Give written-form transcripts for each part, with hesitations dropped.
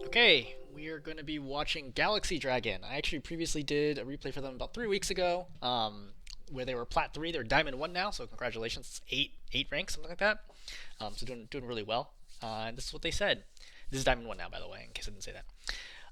Okay, we are going to be watching GalDrgn. I actually previously did a replay for them about 3 weeks ago, where they were Plat 3. They're Diamond 1 now, so congratulations. Eight ranks, something like that. So doing really well. And this is what they said. This is Diamond 1 now, by the way, in case I didn't say that.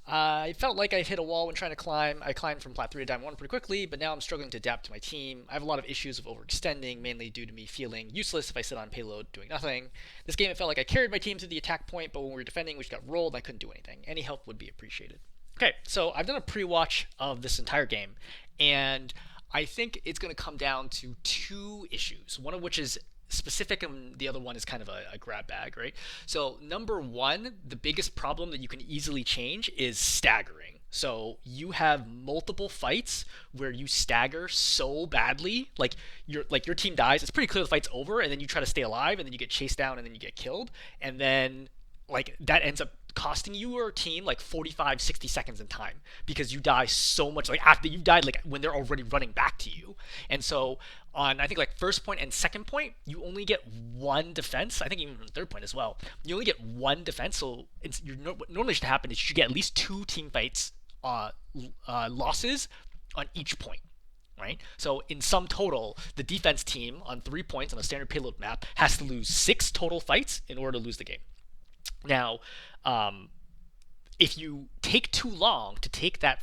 I felt like I hit a wall when trying to climb. I climbed from Plat 3 to Diamond 1 pretty quickly, but now I'm struggling to adapt to my team. I have a lot of issues of overextending, mainly due to me feeling useless if I sit on payload doing nothing. This game, it felt like I carried my team to the attack point, but when we were defending, we just got rolled, I couldn't do anything. Any help would be appreciated. Okay, so I've done a pre-watch of this entire game, and I think it's going to come down to two issues, one of which is specific and the other one is kind of a grab bag, right? So number one, the biggest problem that you can easily change is staggering. So you have multiple fights where you stagger so badly, like your team dies, it's pretty clear the fight's over, and then you try to stay alive, and then you get chased down, and then you get killed, and then like that ends up costing you or team like 45 60 seconds in time because you die so much, like after you died, like when they're already running back to you. And so on, I think, like first point and second point, you only get one defense. I think even third point as well, you only get one defense. So what normally should happen is you should get at least two team fights losses on each point, right? So in sum total, the defense team on 3 points on a standard payload map has to lose 6 total fights in order to lose the game. Now, if you take too long to take that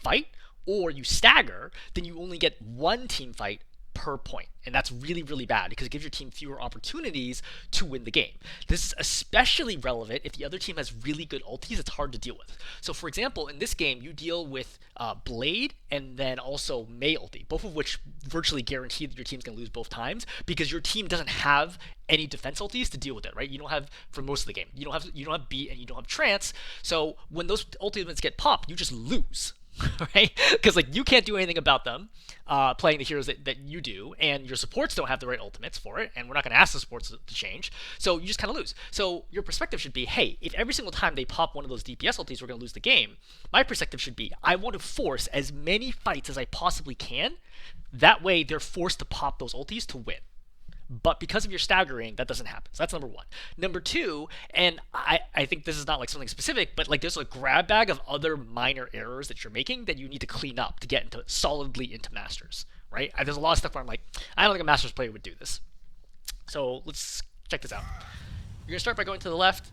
fight, or you stagger, then you only get one team fight per point. And that's really, really bad because it gives your team fewer opportunities to win the game. This is especially relevant if the other team has really good ultis. It's hard to deal with. So for example, in this game, you deal with Blade and then also Mei ulti, both of which virtually guarantee that your team's going to lose both times because your team doesn't have any defense ultis to deal with it, right? You don't have, for most of the game, you don't have beat and you don't have trance. So when those ultimates get popped, you just lose. Right? Because like you can't do anything about them playing the heroes that you do, and your supports don't have the right ultimates for it, and we're not going to ask the supports to change, so you just kind of lose. So your perspective should be, hey, if every single time they pop one of those DPS ultis we're going to lose the game, my perspective should be, I want to force as many fights as I possibly can, that way they're forced to pop those ultis to win. But because of your staggering, that doesn't happen. So that's number one. Number two, and I think this is not like something specific, but like there's a grab bag of other minor errors that you're making that you need to clean up to get into solidly into Masters, right? There's a lot of stuff where I'm like, I don't think a Masters player would do this. So let's check this out. You're going to start by going to the left.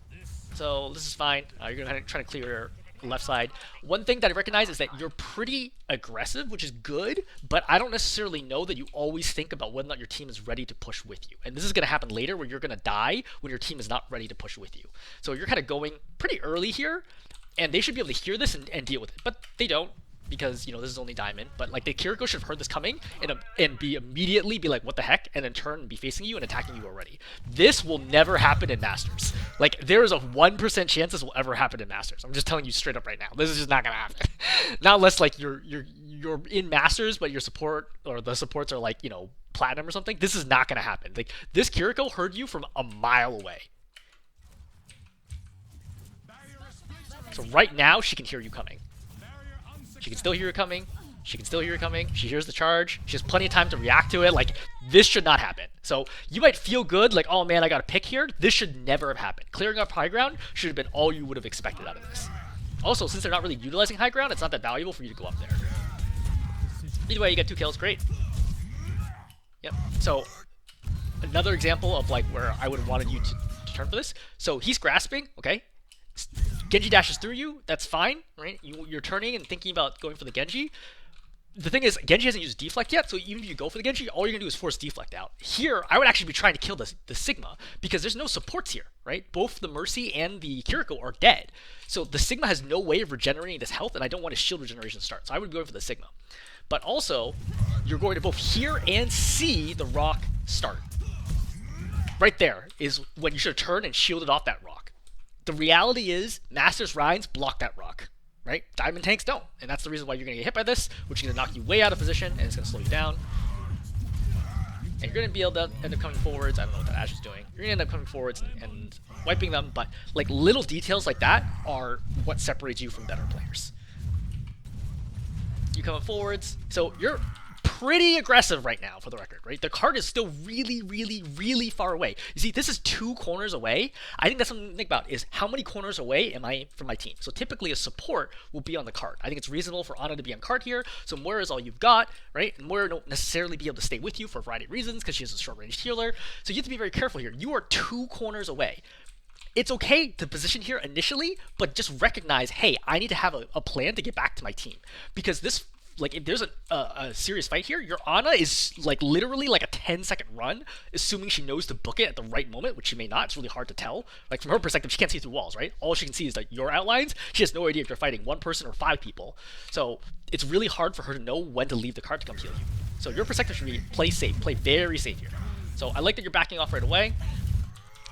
So this is fine. You're going to try to clear left side. One thing that I recognize is that you're pretty aggressive, which is good, but I don't necessarily know that you always think about whether or not your team is ready to push with you. And this is going to happen later where you're going to die when your team is not ready to push with you. So you're kind of going pretty early here, and they should be able to hear this and deal with it. But they don't, because, you know, this is only Diamond. But like the Kiriko should have heard this coming and be immediately be like, what the heck? And then turn and be facing you and attacking you already. This will never happen in Masters. Like, there is a 1% chance this will ever happen in Masters. I'm just telling you straight up right now. This is just not gonna happen. Not unless like you're in Masters, but your support or the supports are like, you know, platinum or something. This is not gonna happen. Like, this Kiriko heard you from a mile away. So right now she can hear you coming. She can still hear it coming. She can still hear it coming. She hears the charge. She has plenty of time to react to it. Like, this should not happen. So you might feel good, like, oh man, I got a pick here. This should never have happened. Clearing up high ground should have been all you would have expected out of this. Also, since they're not really utilizing high ground, it's not that valuable for you to go up there. Either way, you get 2 kills. Great. Yep. So another example of like where I would have wanted you to turn for this. So he's grasping, okay? Genji dashes through you, that's fine, right? You're turning and thinking about going for the Genji. The thing is, Genji hasn't used deflect yet, so even if you go for the Genji, all you're gonna do is force deflect out. Here, I would actually be trying to kill the Sigma, because there's no supports here, right? Both the Mercy and the Kiriko are dead. So the Sigma has no way of regenerating this health, and I don't want his shield regeneration to start, so I would go for the Sigma. But also, you're going to both hear and see the rock start. Right there is when you should have turned and shielded off that rock. The reality is, Masters Rhines block that rock, right? Diamond tanks don't, and that's the reason why you're going to get hit by this, which is going to knock you way out of position, and it's going to slow you down. And you're going to be able to end up coming forwards. I don't know what that Ashe is doing. You're going to end up coming forwards and wiping them, but like little details like that are what separates you from better players. You coming forwards, so you're pretty aggressive right now, for the record, right? The cart is still really, really, really far away. You see, this is 2 corners away. I think that's something to think about, is how many corners away am I from my team? So typically a support will be on the cart. I think it's reasonable for Ana to be on cart here. So Moira is all you've got, right? And Moira don't necessarily be able to stay with you for a variety of reasons because she is a short-range healer. So you have to be very careful here. You are 2 corners away. It's okay to position here initially, but just recognize, hey, I need to have a plan to get back to my team. Because this, like, if there's a serious fight here, your Ana is, like, literally like a 10-second run, assuming she knows to book it at the right moment, which she may not. It's really hard to tell. Like, from her perspective, she can't see through walls, right? All she can see is, like, your outlines. She has no idea if you're fighting 1 person or 5 people. So it's really hard for her to know when to leave the cart to come heal you. So your perspective should be play safe, play very safe here. So I like that you're backing off right away.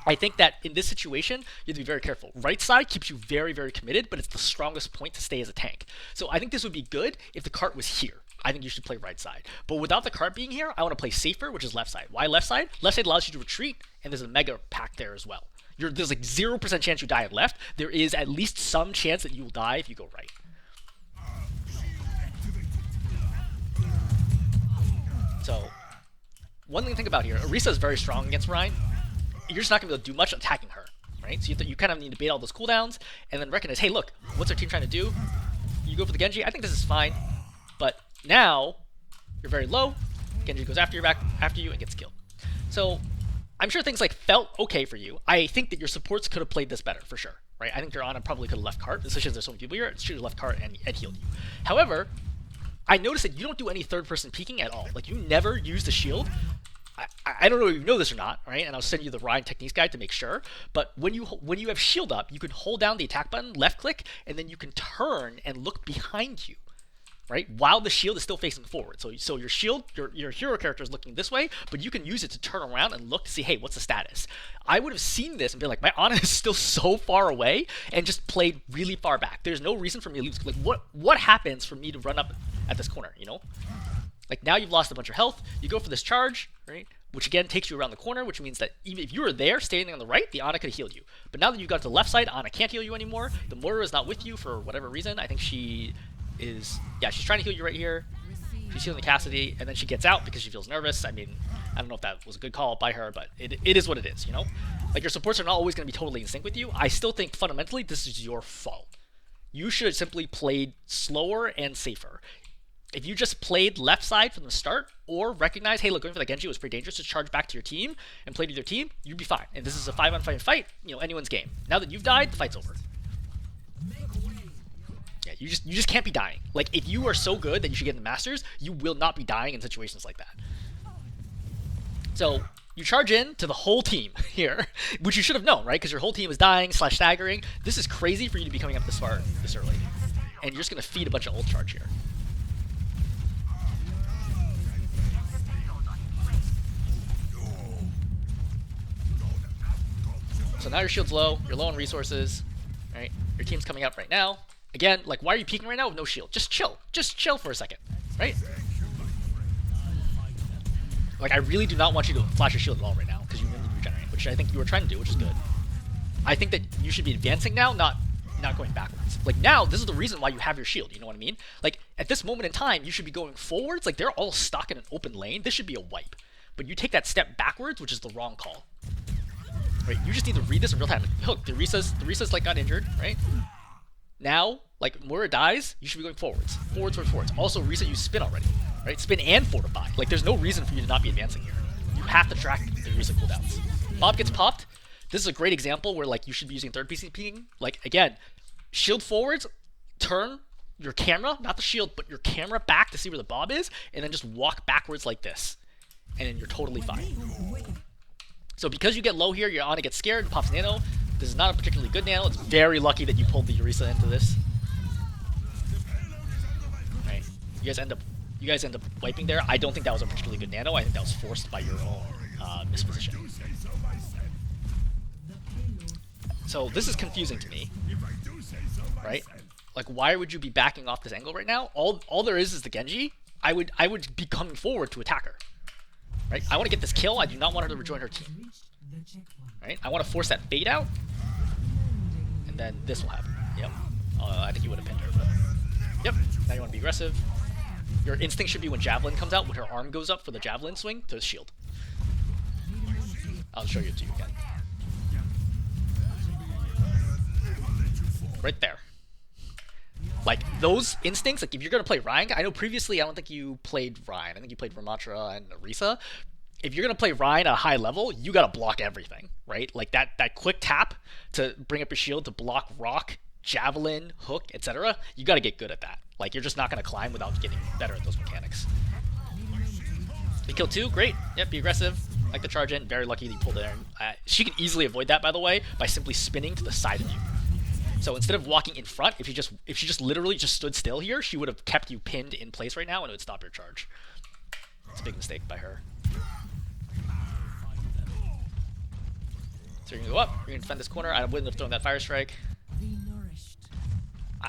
I think that in this situation, you have to be very careful. Right side keeps you very, very committed, but it's the strongest point to stay as a tank. So I think this would be good if the cart was here. I think you should play right side. But without the cart being here, I want to play safer, which is left side. Why left side? Left side allows you to retreat, and there's a mega pack there as well. There's like 0% chance you die at left. There is at least some chance that you will die if you go right. So one thing to think about here, Orisa is very strong against Rein. You're just not going to be able to do much attacking her, right? So you kind of need to bait all those cooldowns and then recognize, hey, look, what's our team trying to do? You go for the Genji. I think this is fine, but now you're very low. Genji goes after you and gets killed. So I'm sure things like felt okay for you. I think that your supports could have played this better for sure, right? I think your Ana probably could have left cart, especially since there's so many people here. It should have left cart and healed you. However, I noticed that you don't do any third-person peeking at all. Like, you never use the shield. I don't know if you know this or not, right? And I'll send you the Rein techniques guide to make sure. But when you have shield up, you can hold down the attack button, left click, and then you can turn and look behind you, right? While the shield is still facing forward. So your shield, your hero character is looking this way, but you can use it to turn around and look to see, hey, what's the status? I would have seen this and been like, my Ana is still so far away, and just played really far back. There's no reason for me to lose. Like, what happens for me to run up at this corner, you know? Like, now you've lost a bunch of health, you go for this charge, right? Which again takes you around the corner, which means that even if you were there, standing on the right, the Ana could have healed you. But now that you've got to the left side, Ana can't heal you anymore. The Moira is not with you for whatever reason. I think she is, yeah, she's trying to heal you right here. She's healing the Cassidy, and then she gets out because she feels nervous. I mean, I don't know if that was a good call by her, but it is what it is, you know? Like, your supports are not always going to be totally in sync with you. I still think fundamentally this is your fault. You should have simply played slower and safer. If you just played left side from the start, or recognize, hey, look, going for the Genji was pretty dangerous, to charge back to your team and play with your team, you'd be fine. And this is a 5-on-5 fight, you know, anyone's game. Now that you've died, the fight's over. Yeah, you just can't be dying. Like, if you are so good that you should get in the Masters, you will not be dying in situations like that. So you charge in to the whole team here, which you should have known, right? Because your whole team is dying / staggering. This is crazy for you to be coming up this far this early. And you're just going to feed a bunch of ult charge here. So now your shield's low, you're low on resources, right? Your team's coming up right now. Again, like, why are you peeking right now with no shield? Just chill. Just chill for a second, right? Like, I really do not want you to flash your shield at all right now, because you need to regenerate, which I think you were trying to do, which is good. I think that you should be advancing now, not going backwards. Like, now, this is the reason why you have your shield, you know what I mean? Like, at this moment in time, you should be going forwards. Like, they're all stuck in an open lane. This should be a wipe. But you take that step backwards, which is the wrong call. Right, you just need to read this in real time. Look, the Risa's like got injured, right? Now, like, Moira dies, you should be going forwards. Forwards. Also, Risa, you spin already, right? Spin and fortify. Like, there's no reason for you to not be advancing here. You have to track the Risa cooldowns. Bob gets popped. This is a great example where, like, you should be using third PC peeking. Like, again, shield forwards, turn your camera, not the shield, but your camera back to see where the Bob is, and then just walk backwards like this. And then you're totally fine. So because you get low here, your Ana gets scared and pops nano. This is not a particularly good nano. It's very lucky that you pulled the Orisa into this. Right. You guys end up wiping there. I don't think that was a particularly good nano. I think that was forced by your own misposition. So this is confusing to me. Right? Like, why would you be backing off this angle right now? All there is the Genji. I would be coming forward to attack her. Right? I want to get this kill. I do not want her to rejoin her team. Right? I want to force that bait out. And then this will happen. Yep. I think you would have pinned her, but... Yep. Now you want to be aggressive. Your instinct should be when Javelin comes out, when her arm goes up for the Javelin swing, to shield. I'll show you to you again. Right there. Like, those instincts, like, if you're going to play Ryan, I know previously I don't think you played Ryan. I think you played Rammatra and Orisa. If you're going to play Ryan at a high level, you got to block everything, right? Like, that quick tap to bring up your shield to block rock, javelin, hook, etc. You got to get good at that. Like, you're just not going to climb without getting better at those mechanics. You kill 2, great. Yep, be aggressive. Like the charge in, very lucky that you pulled it in. She can easily avoid that, by the way, by simply spinning to the side of you. So instead of walking in front, if she just literally just stood still here, she would have kept you pinned in place right now and it would stop your charge. It's a big mistake by her. So you're gonna go up, you're gonna defend this corner. I wouldn't have thrown that fire strike.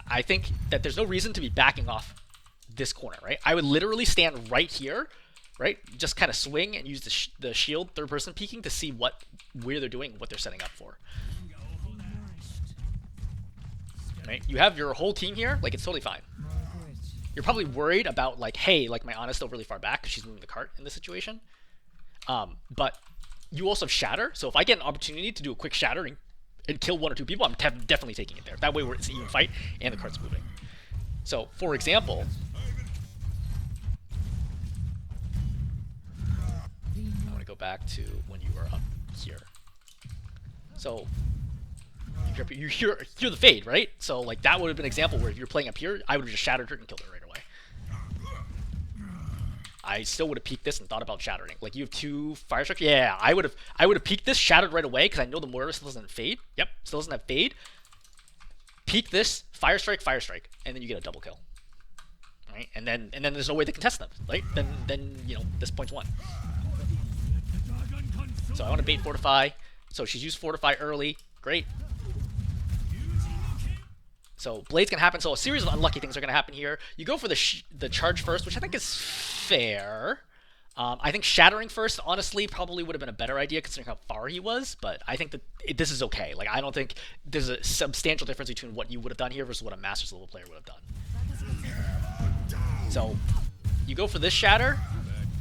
I think that there's no reason to be backing off this corner, right? I would literally stand right here, right? Just kind of swing and use the shield third person peeking to see where they're doing, what they're setting up for. Right? You have your whole team here, like, it's totally fine. You're probably worried about, like, hey, like, my Ana's still really far back because she's moving the cart in this situation. But you also have Shatter, so if I get an opportunity to do a quick Shatter and kill 1 or 2 people, I'm definitely taking it there. That way it's an even fight and the cart's moving. So, for example, I want to go back to when you were up here. So you hear the fade, right? So like that would have been an example where if you're playing up here, I would have just shattered her and killed her right away. I still would have peeked this and thought about shattering. Like you have 2 fire strikes. Yeah, I would have peeked this, shattered right away because I know the mortar still doesn't fade. Yep, still doesn't have fade. Peek this, fire strike, and then you get a double kill. Right? And then there's no way to contest them, right? Then you know this point's won. So I want to bait fortify. So she's used fortify early. Great. So Blade's gonna happen. So a series of unlucky things are gonna happen here. You go for the charge first, which I think is fair. I think shattering first, honestly, probably would have been a better idea considering how far he was. But I think that this is okay. Like I don't think there's a substantial difference between what you would have done here versus what a Masters level player would have done. So you go for this shatter,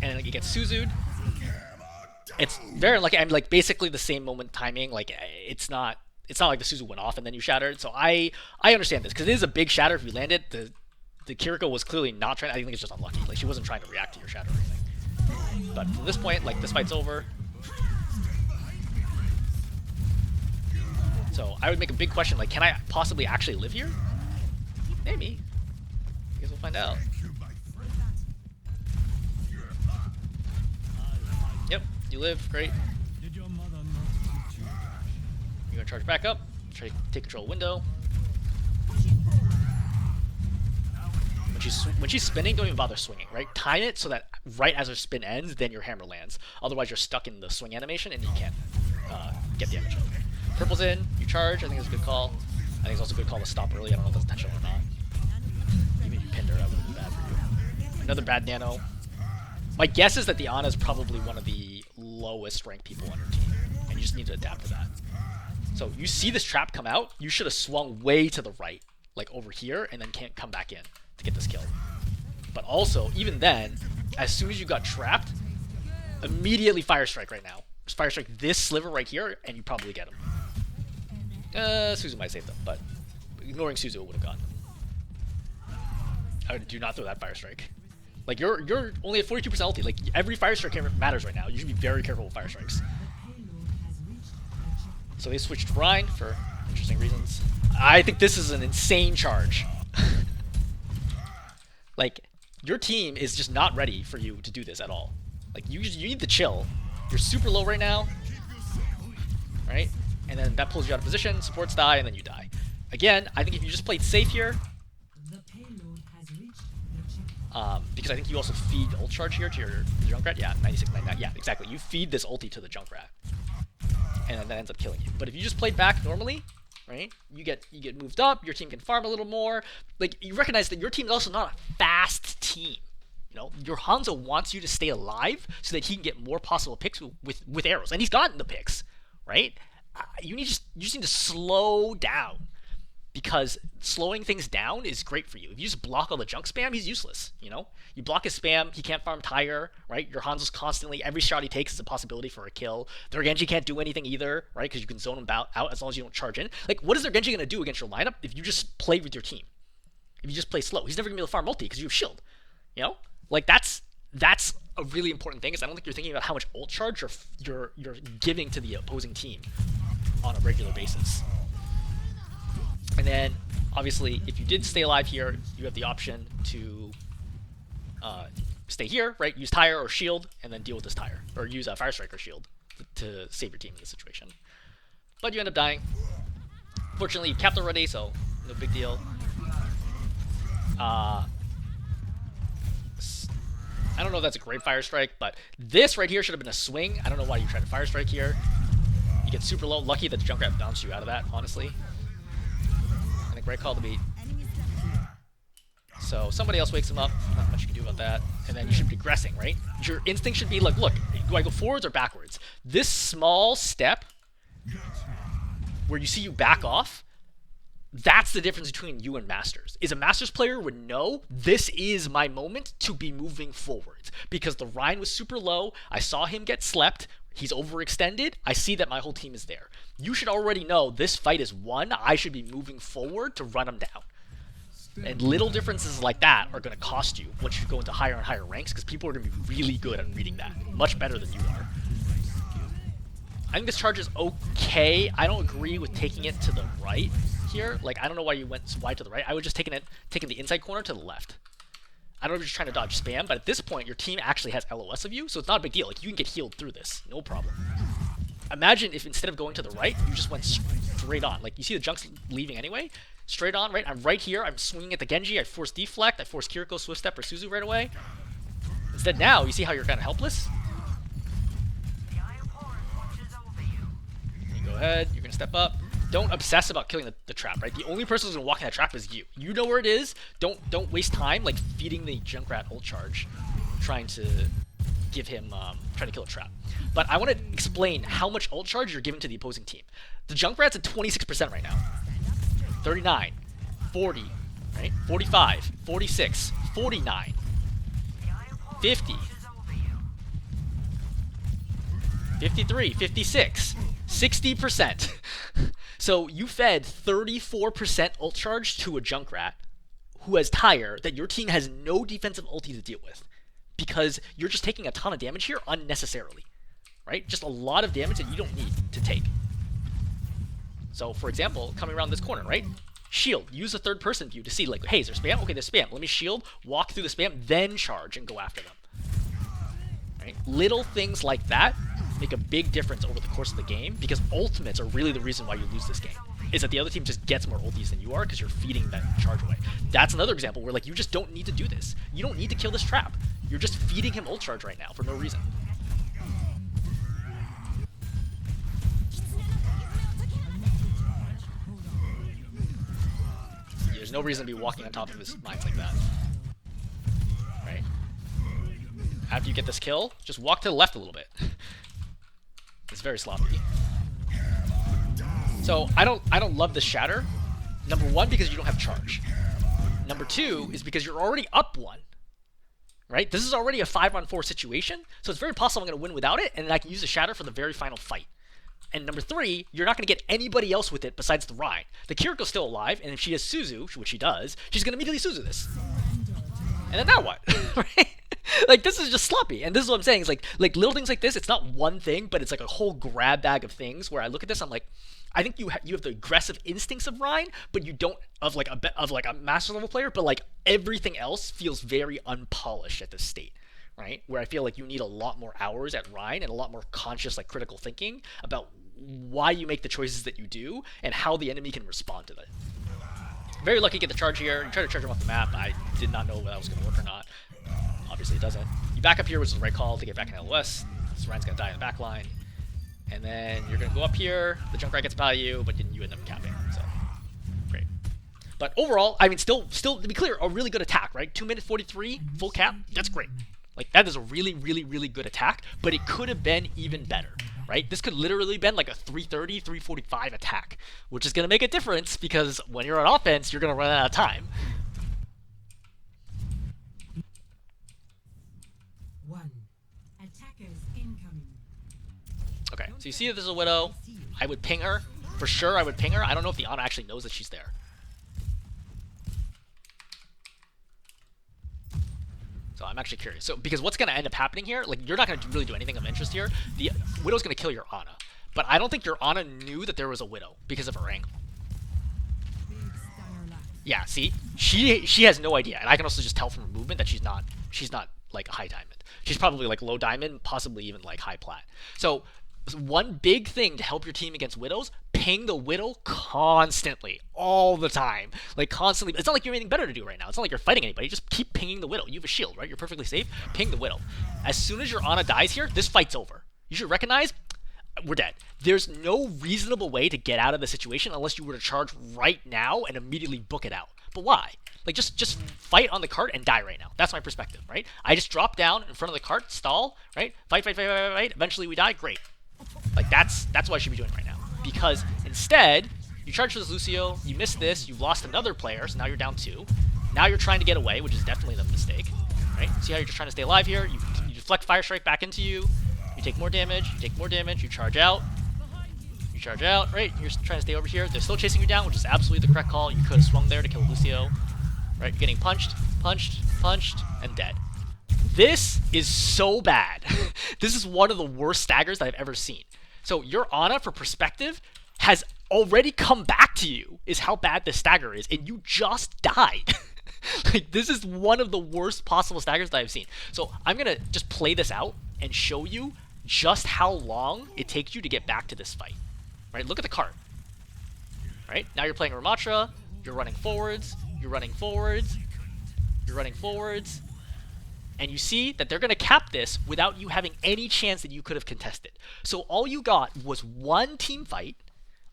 and you get Suzu'd. It's very unlucky. I'm like basically the same moment timing. Like it's not like the Suzu went off and then you shattered. So I understand this because it is a big shatter if you land it. The Kiriko was clearly not trying. I think it's just unlucky. Like she wasn't trying to react to your shatter or anything. But from this point, like this fight's over. So I would make a big question like, can I possibly actually live here? Maybe. I guess we'll find out. Yep, you live. Great. You're gonna charge back up. Try to take control of window. When she's spinning, don't even bother swinging. Right? Time it so that right as her spin ends, then your hammer lands. Otherwise, you're stuck in the swing animation and you can't get damage. Purple's in. You charge. I think it's a good call. I think it's also a good call to stop early. I don't know if that's intentional or not. Even if you pinned her, that would be bad for you. Another bad nano. My guess is that the Ana is probably one of the lowest ranked people on your team, and you just need to adapt to that. So you see this trap come out, you should have swung way to the right, like over here, and then can't come back in to get this kill. But also, even then, as soon as you got trapped, immediately fire strike right now. Just fire strike this sliver right here, and you probably get him. Suzu might save them, but ignoring Suzu would have gone. I do not throw that fire strike. Like you're only at 42% ulti. Like every fire strike matters right now. You should be very careful with fire strikes. So they switched to Rhine for interesting reasons. I think this is an insane charge. Like your team is just not ready for you to do this at all. Like you need to chill. You're super low right now, right? And then that pulls you out of position. Supports die, and then you die. Again, I think if you just played safe here. Because I think you also feed ult charge here to your Junkrat. Yeah, 96, 99. Yeah, exactly. You feed this ulti to the Junkrat, and then that ends up killing you. But if you just played back normally, right? You get moved up. Your team can farm a little more. Like you recognize that your team is also not a fast team. You know, your Hanzo wants you to stay alive so that he can get more possible picks with arrows, and he's gotten the picks, right? You just need to slow down. because slowing things down is great for you. If you just block all the junk spam, he's useless. You know, you block his spam, he can't farm tire, right? Your Hanzo's constantly, every shot he takes is a possibility for a kill. Their Genji can't do anything either, right? Because you can zone him out as long as you don't charge in. Like, what is their Genji gonna do against your lineup if you just play with your team? If you just play slow, he's never gonna be able to farm multi because you have shield. You know, like that's a really important thing. Is I don't think you're thinking about how much ult charge you're giving to the opposing team on a regular basis. And then, obviously, if you did stay alive here, you have the option to stay here, right? Use tire or shield, and then deal with this tire, or use a fire strike or shield to save your team in this situation. But you end up dying. Fortunately, you capped already, so no big deal. I don't know if that's a great fire strike, but this right here should have been a swing. I don't know why you tried to fire strike here. You get super low. Lucky that the Junkrat bounced you out of that, honestly. And a great call to beat. So somebody else wakes him up. Not much you can do about that. And then you should be aggressing, right? Your instinct should be like, look, do I go forwards or backwards? This small step where you see you back off, that's the difference between you and Masters. Is a Masters player would know this is my moment to be moving forwards. Because the Rhine was super low, I saw him get slept, he's overextended, I see that my whole team is there. You should already know this fight is won, I should be moving forward to run him down. And little differences like that are going to cost you once you go into higher and higher ranks, because people are going to be really good at reading that. Much better than you are. I think this charge is okay. I don't agree with taking it to the right here. Like, I don't know why you went so wide to the right. I would just taking the inside corner to the left. I don't know if you're just trying to dodge spam, but at this point, your team actually has LOS of you, so it's not a big deal. Like, you can get healed through this. No problem. Imagine if instead of going to the right, you just went straight on. Like, you see the Junk's leaving anyway. Straight on, right? I'm right here. I'm swinging at the Genji. I force deflect. I force Kiriko, Swift Step, or Suzu right away. Instead now, you see how you're kind of helpless? You go ahead. You're going to step up. Don't obsess about killing the trap, right? The only person who's going to walk in that trap is you. You know where it is. Don't waste time, like, feeding the Junkrat ult charge, trying to give him, trying to kill a trap. But I want to explain how much ult charge you're giving to the opposing team. The Junkrat's at 26% right now. 39, 40, right? 45, 46, 49, 50, 53, 56, 60%. So you fed 34% ult charge to a Junkrat who has tire that your team has no defensive ulti to deal with, because you're just taking a ton of damage here unnecessarily, right? Just a lot of damage that you don't need to take. So, for example, coming around this corner, right? Shield. Use a third-person view to see, like, hey, is there spam? Okay, there's spam. Let me shield, walk through the spam, then charge and go after them. Right? Little things like that make a big difference over the course of the game, because ultimates are really the reason why you lose this game. Is that the other team just gets more ultis than you are because you're feeding that charge away. That's another example where, like, you just don't need to do this. You don't need to kill this trap. You're just feeding him ult charge right now for no reason. There's no reason to be walking on top of his mines like that. Right? After you get this kill, just walk to the left a little bit. It's very sloppy. So I don't love this shatter. Number one, because you don't have charge. Number two is because you're already up one. Right? This is already a 5-on-4 situation, so it's very possible I'm going to win without it, and then I can use the shatter for the very final fight. And number three, you're not going to get anybody else with it besides the Rhine. The Kiriko's still alive, and if she has Suzu, which she does, she's going to immediately Suzu this. And then now what? Right? Like, this is just sloppy. And this is what I'm saying, is like little things like this, it's not one thing, but it's like a whole grab bag of things where I look at this, I'm like, I think you have the aggressive instincts of Rhine, but you don't of a master level player, but like everything else feels very unpolished at this state. Right? Where I feel like you need a lot more hours at Rhine and a lot more conscious, like, critical thinking about why you make the choices that you do and how the enemy can respond to that. Very lucky to get the charge here. You try to charge him off the map. I did not know whether that was going to work or not. Obviously it doesn't. You back up here, which is the right call to get back in LOS. So Rhine's going to die in the back line. And then you're going to go up here. The Junkrat gets value, but then you end up capping. So, great. But overall, I mean, still, to be clear, a really good attack, right? 2 minutes 43, full cap. That's great. Like, that is a really, really, really good attack, but it could have been even better. right? This could literally been like a 330, 345 attack, which is going to make a difference because when you're on offense, you're going to run out of time. Okay, so you see that there's a Widow. I would ping her. For sure, I would ping her. I don't know if the Ana actually knows that she's there. So I'm actually curious. So because what's going to end up happening here, like you're not going to really do anything of interest here. The Widow's going to kill your Ana. But I don't think your Ana knew that there was a Widow because of her angle. Yeah, see? She has no idea. And I can also just tell from her movement that she's not like a high diamond. She's probably like low diamond, possibly even like high plat. So one big thing to help your team against Widows, ping the Widow constantly, all the time. Like constantly. It's not like you have anything better to do right now. It's not like you're fighting anybody. Just keep pinging the Widow. You have a shield, right? You're perfectly safe. Ping the Widow. As soon as your Ana dies here, this fight's over. You should recognize we're dead. There's no reasonable way to get out of the situation unless you were to charge right now and immediately book it out. But why? Like just fight on the cart and die right now. That's my perspective, right? I just drop down in front of the cart, stall, right? Fight. Eventually we die. Great. Like that's what I should be doing right now. Because instead, you charge for this Lucio, you miss this, you've lost another player, so now you're down 2. Now you're trying to get away, which is definitely the mistake. Right? See how you're just trying to stay alive here? You deflect Fire Strike back into you, you take more damage, you charge out. You charge out, right? You're trying to stay over here. They're still chasing you down, which is absolutely the correct call. You could have swung there to kill Lucio. Right? You're getting punched, and dead. This is so bad. This is one of the worst staggers that I've ever seen. So your Ana, for perspective, has already come back to you, is how bad this stagger is, and you just died. Like, this is one of the worst possible staggers that I've seen. So I'm going to just play this out and show you just how long it takes you to get back to this fight. Right? Look at the cart. Right? Now you're playing Rammatra, you're running forwards, and you see that they're going to cap this without you having any chance that you could have contested. So all you got was one team fight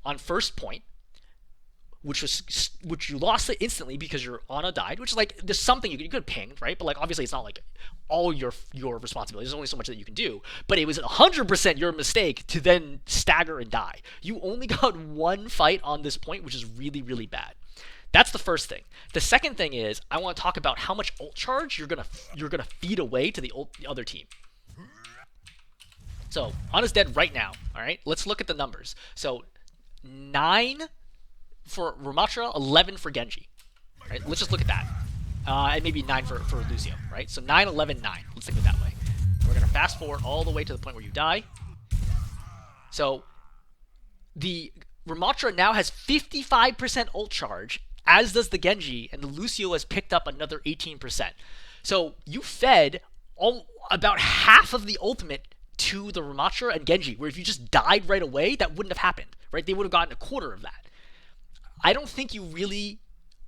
on first point, which you lost it instantly because your Ana died, which is like, there's something you could have pinged, right? But like, obviously it's not like all your responsibility. There's only so much that you can do. But it was 100% your mistake to then stagger and die. You only got one fight on this point, which is really, really bad. That's the first thing. The second thing is I want to talk about how much ult charge you're gonna feed away to the other team. So Ana's dead right now. All right, let's look at the numbers. So 9 for Rammatra, 11 for Genji. All right, let's just look at that. And maybe 9 for Lucio. Right, so 9, 11, 9. Let's think of it that way. We're gonna fast forward all the way to the point where you die. So the Rammatra now has 55% ult charge, as does the Genji, and the Lucio has picked up another 18%. So you fed about half of the ultimate to the Rammatra and Genji, where if you just died right away, that wouldn't have happened, right? They would have gotten a quarter of that. I don't think you really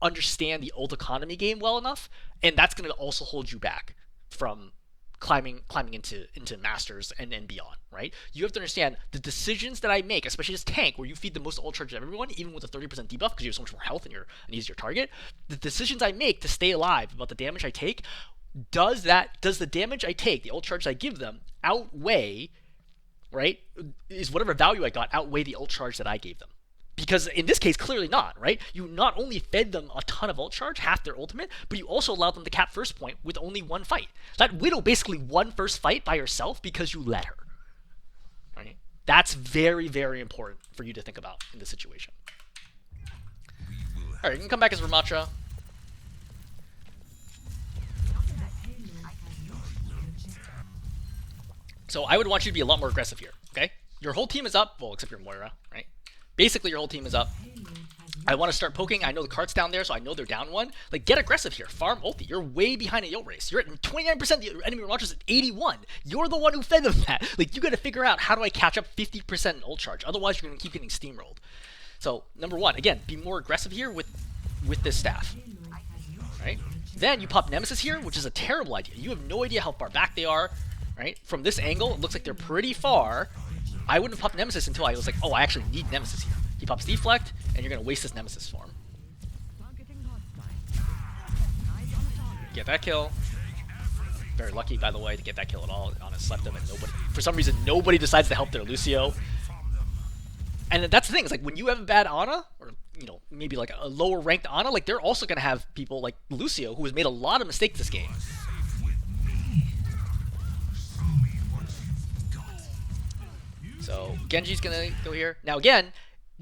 understand the ult economy game well enough, and that's going to also hold you back from climbing into Masters and beyond, right? You have to understand the decisions that I make, especially as tank, where you feed the most ult charge of everyone, even with a 30% debuff because you have so much more health and you're an easier target. The decisions I make to stay alive, about the damage I take, does the damage I take, the ult charge I give them, outweigh, right? Is whatever value I got outweigh the ult charge that I gave them? Because in this case, clearly not, right? You not only fed them a ton of ult charge, half their ultimate, but you also allowed them to cap first point with only one fight. That Widow basically won first fight by herself because you let her. Right? That's very, very important for you to think about in this situation. Alright, you can come back as Rammatra. So I would want you to be a lot more aggressive here, okay? Your whole team is up, well, except your Moira, right? Basically, your whole team is up. I want to start poking. I know the cart's down there, so I know they're down 1. Like, get aggressive here. Farm ulti. You're way behind a Yield race. You're at 29%. The enemy launches at 81. You're the one who fed them that. Like, you got to figure out, how do I catch up 50% in ult charge? Otherwise, you're going to keep getting steamrolled. So, number 1, again, be more aggressive here with this staff. Right? Then you pop Nemesis here, which is a terrible idea. You have no idea how far back they are. Right? From this angle, it looks like they're pretty far. I wouldn't have popped Nemesis until I was like, oh, I actually need Nemesis here. He pops Deflect, and you're going to waste this Nemesis for him. Get that kill. Very lucky, by the way, to get that kill at all on his Septum, and nobody, for some reason, nobody decides to help their Lucio. And that's the thing, is like when you have a bad Ana, or you know, maybe like a lower ranked Ana, like they're also gonna have people like Lucio who has made a lot of mistakes this game. So Genji's gonna go here. Now again,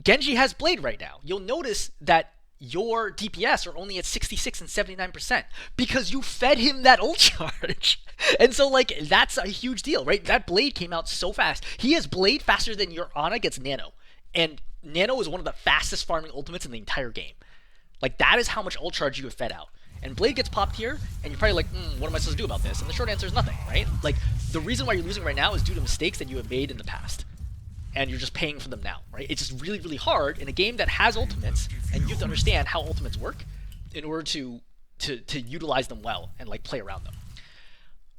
Genji has Blade right now. You'll notice that your DPS are only at 66 and 79% because you fed him that ult charge. And so like that's a huge deal, right? That Blade came out so fast. He has Blade faster than your Ana gets Nano. And Nano is one of the fastest farming ultimates in the entire game. Like that is how much ult charge you have fed out. And Blade gets popped here, and you're probably like, what am I supposed to do about this? And the short answer is nothing, right? Like the reason why you're losing right now is due to mistakes that you have made in the past. And you're just paying for them now, right? It's just really, really hard in a game that has ultimates, and you have to understand how ultimates work in order to utilize them well and like play around them.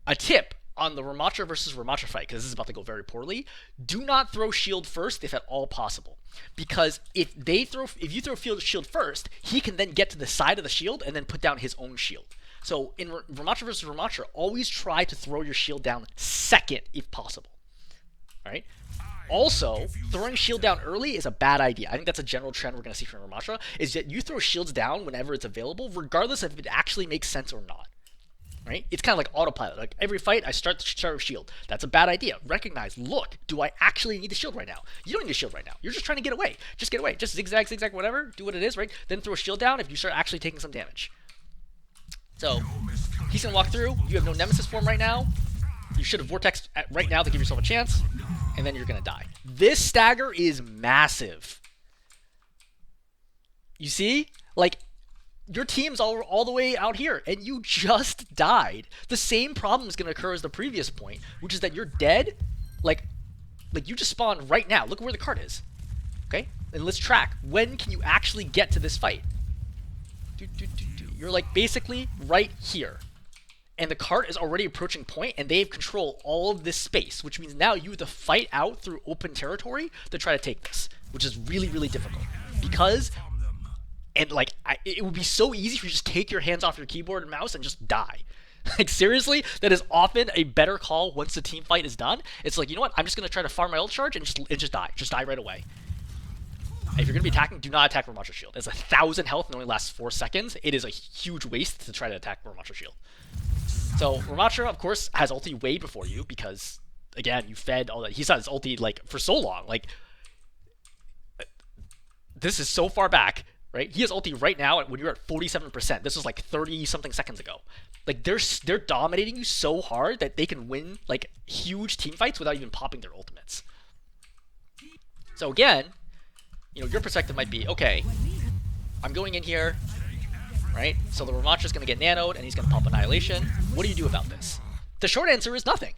A tip on the Rammatra versus Rammatra fight, because this is about to go very poorly, do not throw shield first if at all possible. Because if you throw shield first, he can then get to the side of the shield and then put down his own shield. So in Rammatra versus Rammatra, always try to throw your shield down second if possible. All right? Also, throwing shield down early is a bad idea. I think that's a general trend we're going to see from Rammatra, is that you throw shields down whenever it's available, regardless if it actually makes sense or not. Right? It's kind of like autopilot. Like every fight, I start with shield. That's a bad idea. Recognize, look, do I actually need the shield right now? You don't need a shield right now. You're just trying to get away. Just get away. Just zigzag, zigzag, whatever. Do what it is, right? Then throw a shield down if you start actually taking some damage. So, he's going to walk through. You have no Nemesis form right now. You should have Vortex right now to give yourself a chance. And then you're going to die. This stagger is massive. You see? Like, your team's all the way out here, and you just died. The same problem is going to occur as the previous point, which is that you're dead. Like you just spawned right now. Look at where the cart is. Okay? And let's track. When can you actually get to this fight? You're like basically right here. And the cart is already approaching point, and they have control all of this space, which means now you have to fight out through open territory to try to take this, which is really, really difficult. Because... And like, it would be so easy for you to just take your hands off your keyboard and mouse and just die. Like seriously, that is often a better call once the team fight is done. It's like, you know what? I'm just gonna try to farm my ult charge and just die. Just die right away. If you're gonna be attacking, do not attack Rammatra shield. It's 1,000 health and only lasts 4 seconds. It is a huge waste to try to attack Rammatra shield. So Rammatra, of course, has ulti way before you because, again, you fed all that. He's had his ulti like for so long. Like, this is so far back. Right? He has ulti right now when you're at 47%. This was like 30-something seconds ago. Like they're dominating you so hard that they can win like huge team fights without even popping their ultimates. So again, you know, your perspective might be, okay, I'm going in here, right? So the Rammatra's going to get nanoed and he's going to pop Annihilation. What do you do about this? The short answer is nothing.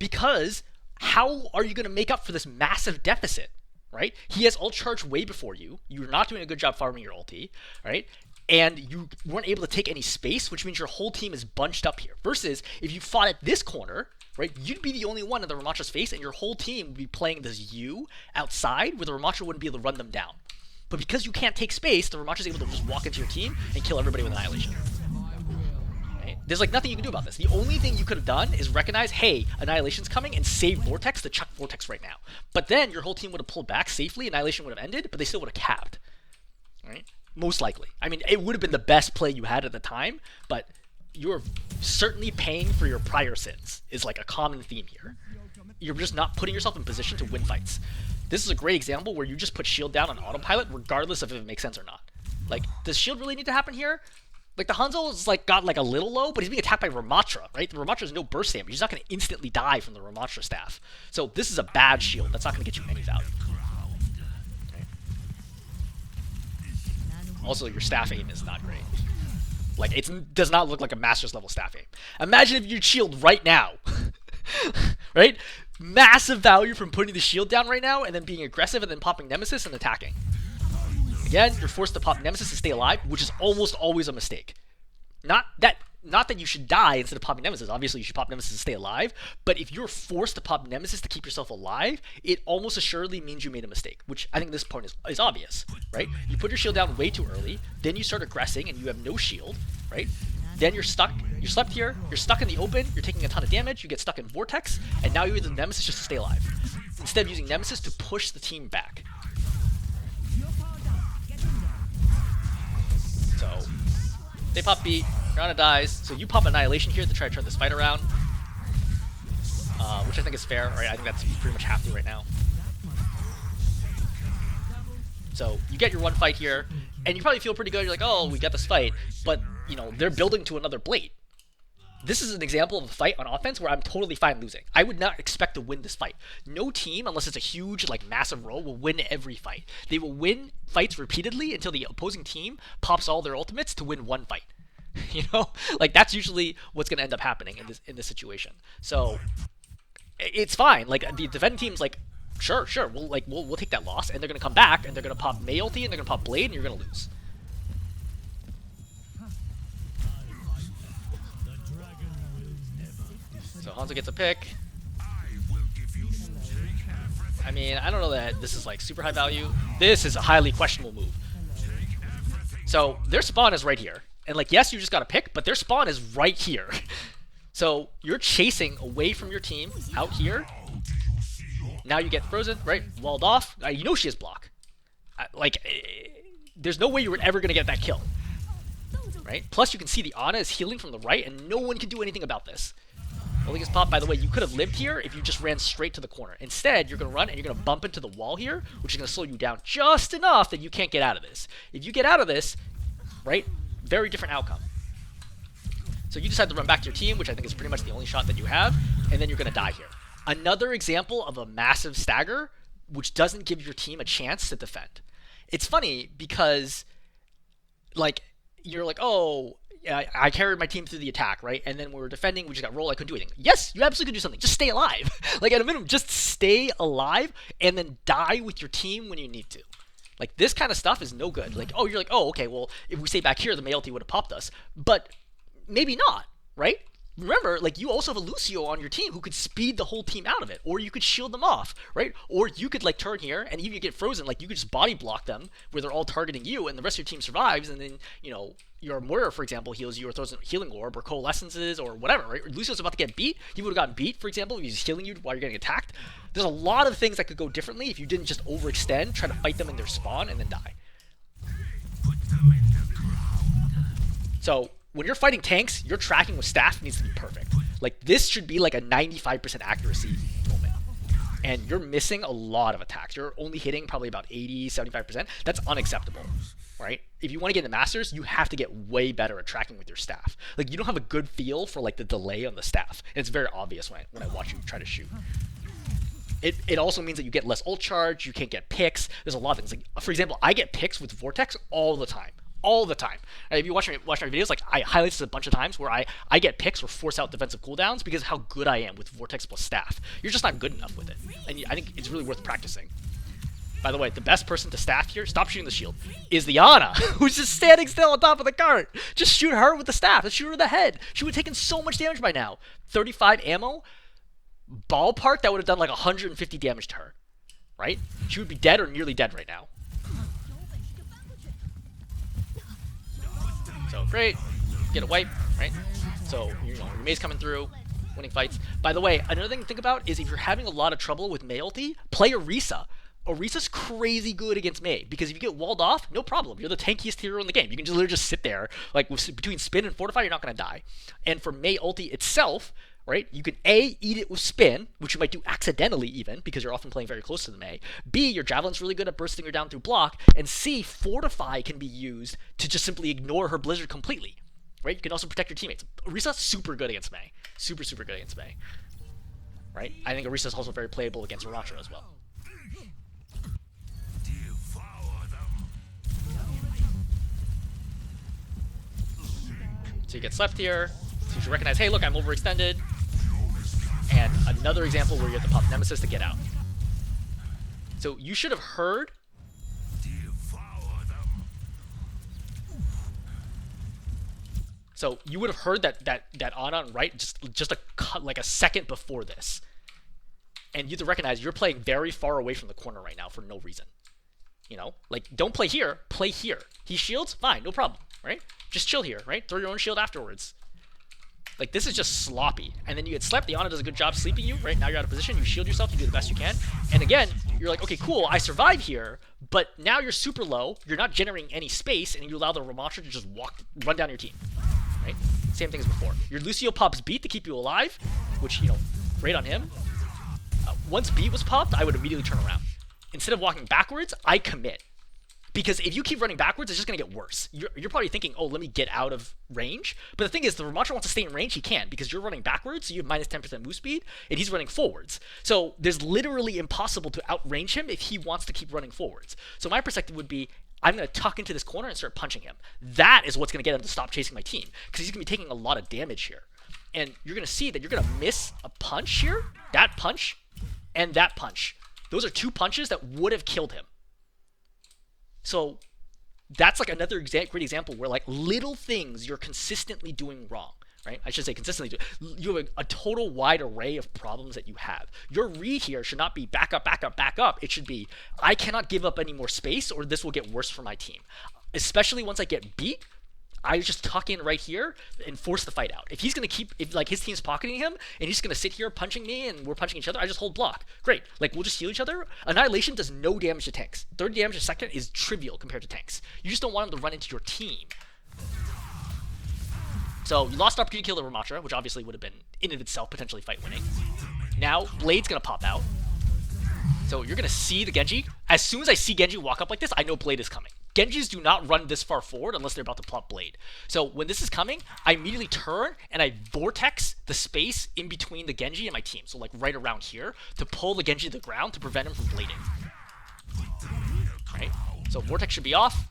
Because how are you going to make up for this massive deficit? Right? He has ult charge way before you. You're not doing a good job farming your ulti, right? And you weren't able to take any space, which means your whole team is bunched up here. Versus if you fought at this corner, right, you'd be the only one in the Rammatra's face, and your whole team would be playing this U outside, where the Rammatra wouldn't be able to run them down. But because you can't take space, the Rammatra's able to just walk into your team and kill everybody with Annihilation. Right? There's like nothing you can do about this. The only thing you could have done is recognize, hey, Annihilation's coming, and save Vortex to chuck Vortex right now. But then your whole team would have pulled back safely, Annihilation would have ended, but they still would have capped. Right? Most likely. I mean, it would have been the best play you had at the time, but you're certainly paying for your prior sins, is like a common theme here. You're just not putting yourself in position to win fights. This is a great example where you just put shield down on autopilot, regardless of if it makes sense or not. Like, does shield really need to happen here? Like, the Hanzo is like got like a little low, but he's being attacked by Rammatra, right? The Rammatra has no burst damage. He's not going to instantly die from the Rammatra staff. So this is a bad shield. That's not going to get you any value. Okay. Also, your staff aim is not great. Like, it does not look like a master's level staff aim. Imagine if you shield right now. Right? Massive value from putting the shield down right now and then being aggressive and then popping Nemesis and attacking. Again, you're forced to pop Nemesis to stay alive, which is almost always a mistake. Not that you should die instead of popping Nemesis. Obviously, you should pop Nemesis to stay alive. But if you're forced to pop Nemesis to keep yourself alive, it almost assuredly means you made a mistake, which I think this point is obvious, right? You put your shield down way too early, then you start aggressing and you have no shield, right? Then you're stuck You're slept here, you're stuck in the open, you're taking a ton of damage, you get stuck in Vortex, and now you're using Nemesis just to stay alive. Instead of using Nemesis to push the team back. So, they pop beat, Rana dies, so you pop Annihilation here to try to turn this fight around. Which I think is fair, right? I think that's pretty much have to right now. So, you get your one fight here, and you probably feel pretty good, you're like, oh, we got this fight, but, you know, they're building to another Blade. This is an example of a fight on offense where I'm totally fine losing. I would not expect to win this fight. No team, unless it's a huge, like, massive roll, will win every fight. They will win fights repeatedly until the opposing team pops all their ultimates to win one fight. You know? Like, that's usually what's going to end up happening in this situation. So, it's fine. Like, the defending team's like, sure, we'll take that loss, and they're going to come back, and they're going to pop Mei ulti, and they're going to pop Blade, and you're going to lose. So Hanzo gets a pick. I mean, I don't know that this is like super high value. This is a highly questionable move. So their spawn is right here. And like, yes, you just got a pick, but their spawn is right here. So you're chasing away from your team out here. Now you get frozen, right? Walled off. You know she has block. There's no way you were ever going to get that kill. Right? Plus you can see the Ana is healing from the right, and no one can do anything about this. Oliga's pop, by the way, you could have lived here if you just ran straight to the corner. Instead, you're going to run and you're going to bump into the wall here, which is going to slow you down just enough that you can't get out of this. If you get out of this, right, very different outcome. So you decide to run back to your team, which I think is pretty much the only shot that you have, and then you're going to die here. Another example of a massive stagger, which doesn't give your team a chance to defend. It's funny because, like, you're like, oh, I carried my team through the attack, right? And then when we were defending, we just got rolled. I couldn't do anything. Yes, you absolutely could do something. Just stay alive. Like, at a minimum, just stay alive and then die with your team when you need to. Like, this kind of stuff is no good. Like, oh, you're like, oh, okay, well, if we stay back here, the Mei ulti would have popped us. But maybe not, right? Remember, like, you also have a Lucio on your team who could speed the whole team out of it, or you could shield them off, right? Or you could, like, turn here, and even if you get frozen, like, you could just body block them where they're all targeting you, and the rest of your team survives, and then, you know, your Moira, for example, heals you or throws a healing orb or coalescences or whatever, right? Lucio's about to get beat. He would have gotten beat, for example, if he's healing you while you're getting attacked. There's a lot of things that could go differently if you didn't just overextend, try to fight them in their spawn, and then die. So, when you're fighting tanks, your tracking with staff needs to be perfect. Like, this should be like a 95% accuracy moment. And you're missing a lot of attacks. You're only hitting probably about 80, 75%. That's unacceptable, right? If you want to get in the Masters, you have to get way better at tracking with your staff. Like, you don't have a good feel for, like, the delay on the staff. And it's very obvious when I watch you try to shoot. It also means that you get less ult charge, you can't get picks. There's a lot of things. Like, for example, I get picks with Vortex all the time. All the time. If you watch my videos, like, I highlight this a bunch of times where I get picks or force out defensive cooldowns because of how good I am with Vortex plus staff. You're just not good enough with it. And I think it's really worth practicing. By the way, the best person to staff here, stop shooting the shield, is the Ana, who's just standing still on top of the cart. Just shoot her with the staff. Just shoot her in the head. She would have taken so much damage by now. 35 ammo, ballpark, that would have done like 150 damage to her. Right? She would be dead or nearly dead right now. So great, get a wipe, right? So you know your Mei's coming through, winning fights. By the way, another thing to think about is if you're having a lot of trouble with Mei ulti, play Orisa. Orisa's crazy good against Mei because if you get walled off, no problem. You're the tankiest hero in the game. You can just literally just sit there, like between spin and fortify, you're not gonna die. And for Mei ulti itself, right? You can A, eat it with spin, which you might do accidentally even, because you're often playing very close to the Mei. B, your Javelin's really good at bursting her down through block. And C, Fortify can be used to just simply ignore her Blizzard completely, right? You can also protect your teammates. Orisa's super good against Mei. Super, super good against Mei, right? I think Orisa's also very playable against Rammatra as well. So you get slept here. So you should recognize, hey, look, I'm overextended. And another example where you have to pop Nemesis to get out. So you should have heard. So you would have heard that Ana on right just like a second before this. And you have to recognize you're playing very far away from the corner right now for no reason. You know, like, don't play here, play here. He shields, fine, no problem, right? Just chill here, right? Throw your own shield afterwards. Like, this is just sloppy. And then you get slept. The Ana does a good job sleeping you, right? Now you're out of position. You shield yourself. You do the best you can. And again, you're like, okay, cool. I survive here. But now you're super low. You're not generating any space. And you allow the Rammatra to just run down your team, right? Same thing as before. Your Lucio pops beat to keep you alive, which, you know, great on him. Once beat was popped, I would immediately turn around. Instead of walking backwards, I commit. Because if you keep running backwards, it's just going to get worse. You're probably thinking, oh, let me get out of range. But the thing is, the Rammatra wants to stay in range. He can, because you're running backwards, so you have minus 10% move speed, and he's running forwards. So there's literally impossible to outrange him if he wants to keep running forwards. So my perspective would be, I'm going to tuck into this corner and start punching him. That is what's going to get him to stop chasing my team, because he's going to be taking a lot of damage here. And you're going to see that you're going to miss a punch here, that punch, and that punch. Those are two punches that would have killed him. So that's like another great example where like little things you're consistently doing wrong, right? I should say consistently you have a total wide array of problems that you have. Your read here should not be back up, back up, back up. It should be, I cannot give up any more space or this will get worse for my team. Especially once I get beat, I just tuck in right here and force the fight out. If he's going to keep, if like his team's pocketing him and he's going to sit here punching me and we're punching each other, I just hold block. Great. Like, we'll just heal each other. Annihilation does no damage to tanks. 30 damage a second is trivial compared to tanks. You just don't want him to run into your team. So you lost the opportunity to kill the Rammatra, which obviously would have been in and of itself potentially fight winning. Now Blade's going to pop out. So you're going to see the Genji. As soon as I see Genji walk up like this, I know Blade is coming. Genjis do not run this far forward unless they're about to plop Blade. So when this is coming, I immediately turn and I vortex the space in between the Genji and my team. So like right around here to pull the Genji to the ground to prevent him from blading. Right? So vortex should be off,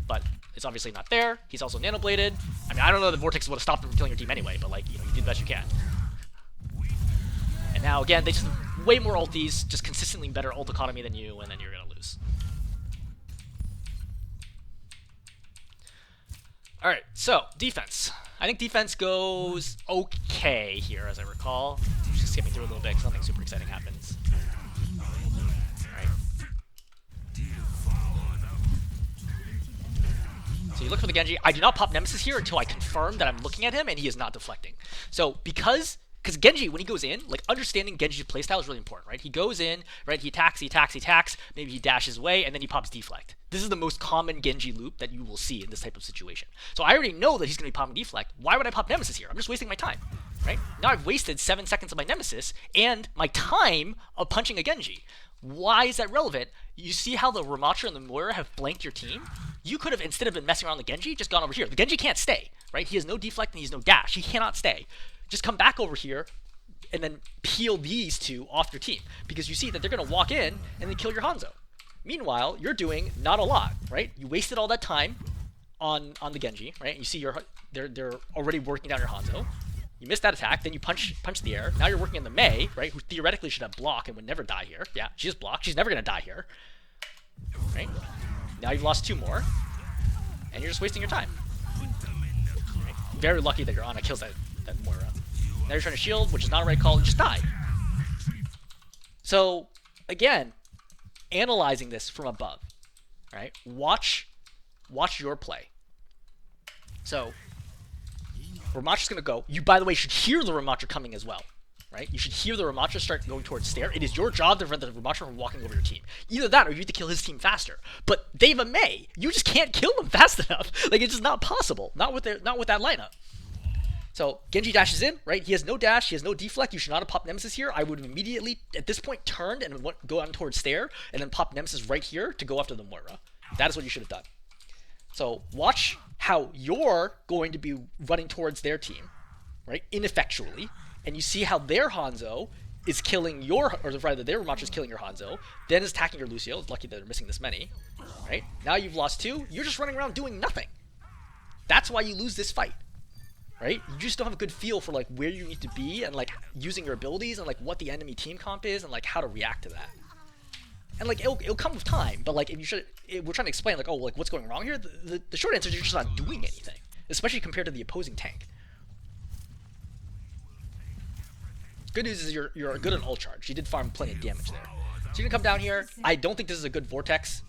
but it's obviously not there. He's also nano-bladed. I mean, I don't know if the vortex would have stopped him from killing your team anyway, but like, you know, you do the best you can. And now again, they just have way more ultis, just consistently better ult economy than you, and then you're gonna lose. Alright, so, defense. I think defense goes okay here, as I recall. I'm just skipping through a little bit because nothing super exciting happens. Alright. So you look for the Genji. I do not pop Nemesis here until I confirm that I'm looking at him and he is not deflecting. So, because Genji, when he goes in, like, understanding Genji's playstyle is really important, right? He goes in, right, he attacks, maybe he dashes away, and then he pops deflect. This is the most common Genji loop that you will see in this type of situation. So I already know that he's going to be popping deflect. Why would I pop Nemesis here? I'm just wasting my time, right? Now I've wasted 7 seconds of my Nemesis and my time of punching a Genji. Why is that relevant? You see how the Rammatra and the Moira have blanked your team? You could have, instead of been messing around the Genji, just gone over here. The Genji can't stay, right? He has no deflect and he has no dash. He cannot stay. Just come back over here and then peel these two off your team, because you see that they're going to walk in and then kill your Hanzo. Meanwhile, you're doing not a lot, right? You wasted all that time on the Genji, right? You see they're already working down your Hanzo. You missed that attack, then you punch the air. Now you're working on the Mei, right? Who theoretically should have block and would never die here. Yeah, she has block. She's never going to die here, right? Now you've lost 2 more, and you're just wasting your time. Right? Very lucky that your Ana kills that Moira. Now you're trying to shield, which is not a right call, and just die. So, again, analyzing this from above, right? Watch your play. So, Rammatra's going to go. You, by the way, should hear the Rammatra coming as well, right? You should hear the Rammatra start going towards stair. It is your job to prevent the Rammatra from walking over your team. Either that, or you have to kill his team faster. But they have a Mei. You just can't kill them fast enough. Like, it's just not possible. Not with that lineup. So, Genji dashes in, right? He has no dash, he has no deflect. You should not have popped Nemesis here. I would have immediately, at this point, turned and go on towards stair, and then pop Nemesis right here to go after the Moira. That is what you should have done. So, watch how you're going to be running towards their team, right? Ineffectually. And you see how their Hanzo is killing your, or rather, their Rammatra is killing your Hanzo, then is attacking your Lucio. It's lucky that they're missing this many, right? Now you've lost 2. You're just running around doing nothing. That's why you lose this fight. Right? You just don't have a good feel for like where you need to be and like using your abilities and like what the enemy team comp is and like how to react to that. And like it'll come with time, but like if we're trying to explain like, oh, like what's going wrong here, the short answer is you're just not doing anything, especially compared to the opposing tank. Good news is you're good on ult charge. You did farm plenty of damage there. So you're gonna come down here. I don't think this is a good vortex.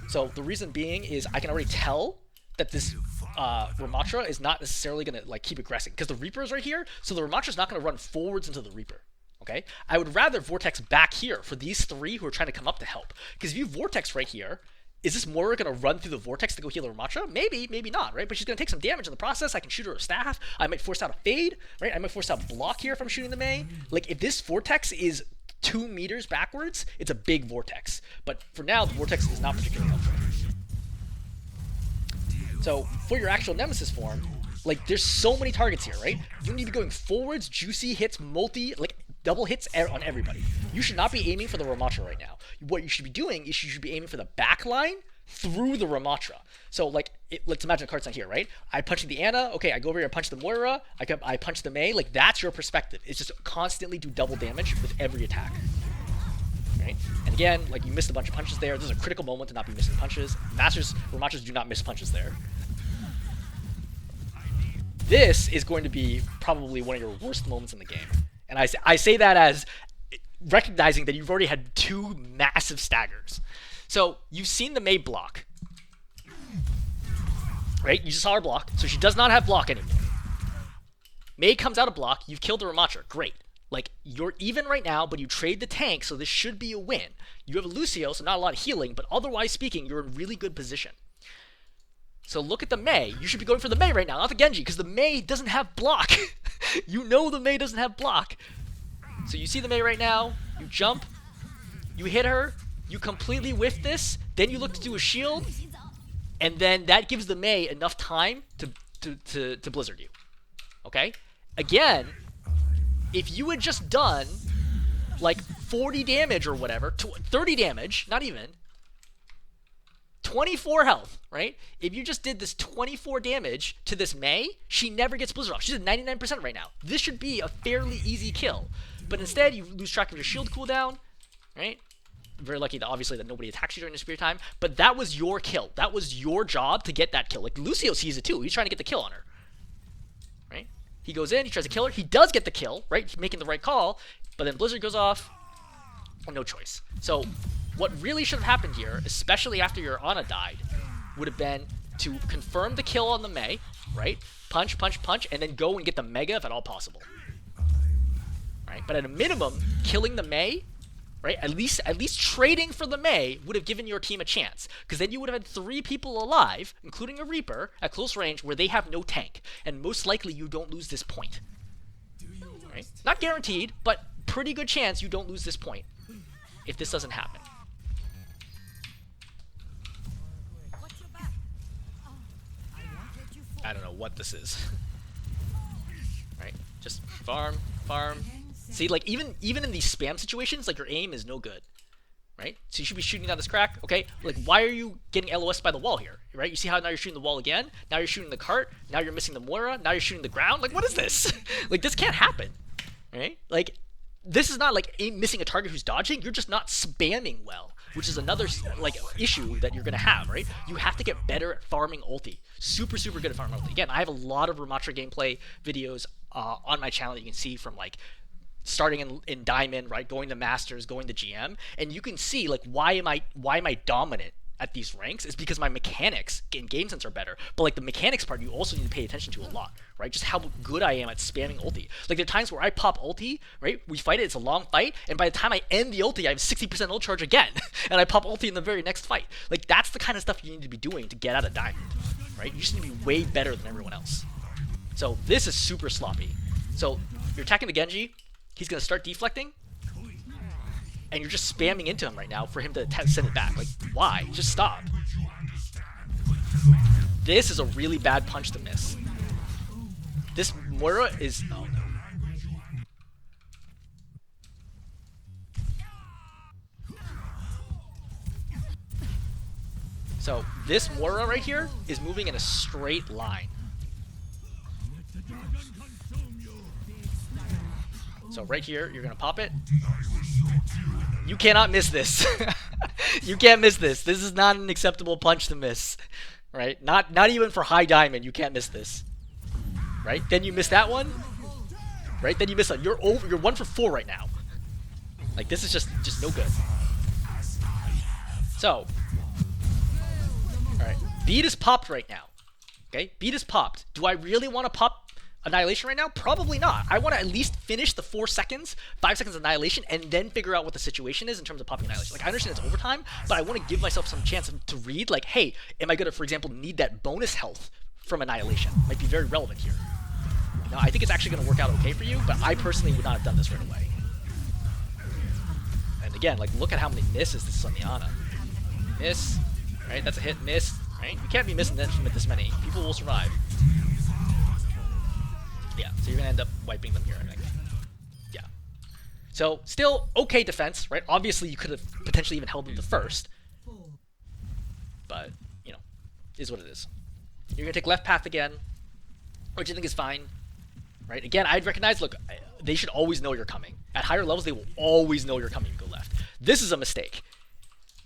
So the reason being is I can already tell that this Rammatra is not necessarily going to like keep aggressing, because the Reaper is right here, so the Rammatra's not going to run forwards into the Reaper. Okay, I would rather Vortex back here for these three who are trying to come up to help. Because if you Vortex right here, is this Moira going to run through the Vortex to go heal the Rammatra? Maybe, maybe not, right? But she's going to take some damage in the process. I can shoot her a staff. I might force out a fade, right? I might force out block here if I'm shooting the Mei. Like, if this Vortex is 2 meters backwards, it's a big Vortex. But for now, the Vortex is not particularly helpful. So, for your actual Nemesis form, like, there's so many targets here, right? You need to be going forwards, juicy hits, like, double hits on everybody. You should not be aiming for the Rammatra right now. What you should be doing is you should be aiming for the back line through the Rammatra. So, like, let's imagine the card's not here, right? I punch the Ana. Okay, I go over here, I punch the Moira. I punch the Mei. Like, that's your perspective. It's just constantly do double damage with every attack. Right? And again, like, you missed a bunch of punches there. This is a critical moment to not be missing punches. Rammatras do not miss punches there. This is going to be probably one of your worst moments in the game. And I say that as recognizing that you've already had 2 massive staggers. So you've seen the Mei block, right? You just saw her block, so she does not have block anymore. Mei comes out of block, you've killed the Rammatra, great. Like, you're even right now, but you trade the tank, so this should be a win. You have a Lucio, so not a lot of healing, but otherwise speaking, you're in really good position. So look at the Mei. You should be going for the Mei right now, not the Genji, because the Mei doesn't have block. You know the Mei doesn't have block. So you see the Mei right now, you jump, you hit her, you completely whiff this, then you look to do a shield, and then that gives the Mei enough time to blizzard you. Okay? Again, if you had just done like 40 damage or whatever, 30 damage, not even, 24 health, right? If you just did this 24 damage to this Mei, she never gets blizzard off. She's at 99% right now. This should be a fairly easy kill. But instead, you lose track of your shield cooldown, right? Very lucky that obviously that nobody attacks you during the spear time. But that was your kill. That was your job to get that kill. Like, Lucio sees it too. He's trying to get the kill on her, right? He goes in, he tries to kill her. He does get the kill, right? He's making the right call. But then blizzard goes off. No choice. So what really should have happened here, especially after your Ana died, would have been to confirm the kill on the Mei, right? Punch, punch, punch, and then go and get the Mega if at all possible. Right? But at a minimum, killing the Mei, right? At least trading for the Mei would have given your team a chance. Because then you would have had 3 people alive, including a Reaper, at close range where they have no tank. And most likely you don't lose this point. Right? Not guaranteed, but pretty good chance you don't lose this point if this doesn't happen. I don't know what this is. Right? Just farm, farm. See, like, even in these spam situations, like, your aim is no good. Right? So you should be shooting down this crack. Okay? Like, why are you getting LOS by the wall here? Right? You see how now you're shooting the wall again? Now you're shooting the cart. Now you're missing the Moira. Now you're shooting the ground. Like, what is this? Like, this can't happen. Right? Like, this is not like missing a target who's dodging. You're just not spamming well, which is another like issue that you're gonna have, right? You have to get better at farming ulti. Super, super good at farming ulti. Again, I have a lot of Rammatra gameplay videos on my channel that you can see from like starting in Diamond, right, going to Masters, going to GM, and you can see like why am I dominant at these ranks is because my mechanics in game sense are better. But like the mechanics part, you also need to pay attention to a lot, right? Just how good I am at spamming ulti. Like there are times where I pop ulti, right? We fight it, it's a long fight, and by the time I end the ulti, I have 60% ult charge again, and I pop ulti in the very next fight. Like that's the kind of stuff you need to be doing to get out of Diamond, right? You just need to be way better than everyone else. So this is super sloppy. So you're attacking the Genji, he's gonna start deflecting, and you're just spamming into him right now for him to send it back. Like, why? Just stop. This is a really bad punch to miss. This Moira is... Oh, no. So, this Moira right here is moving in a straight line. So right here, you're gonna pop it. You cannot miss this. You can't miss this. This is not an acceptable punch to miss, right? Not even for high diamond, you can't miss this, right? Then you miss that one, right? Then you miss it. You're 1 for 4 right now. Like this is just no good. So, all right, beat is popped right now. Okay, beat is popped. Do I really want to pop Annihilation right now? Probably not. I want to at least finish the 4 seconds, 5 seconds of Annihilation, and then figure out what the situation is in terms of popping Annihilation. Like, I understand it's overtime, but I want to give myself some chance to read, like, hey, am I going to, for example, need that bonus health from Annihilation? Might be very relevant here. Now, I think it's actually going to work out okay for you, but I personally would not have done this right away. And again, like, look at how many misses this is on the Ana. Miss, right? That's a hit, miss, right? You can't be missing this many. People will survive. Yeah, so you're going to end up wiping them here, I think. Yeah. So, still okay defense, right? Obviously, you could have potentially even held them to first. But, you know, is what it is. You're going to take left path again, which I think is fine. Right? Again, I'd recognize, look, they should always know you're coming. At higher levels, they will always know you're coming and go left. This is a mistake.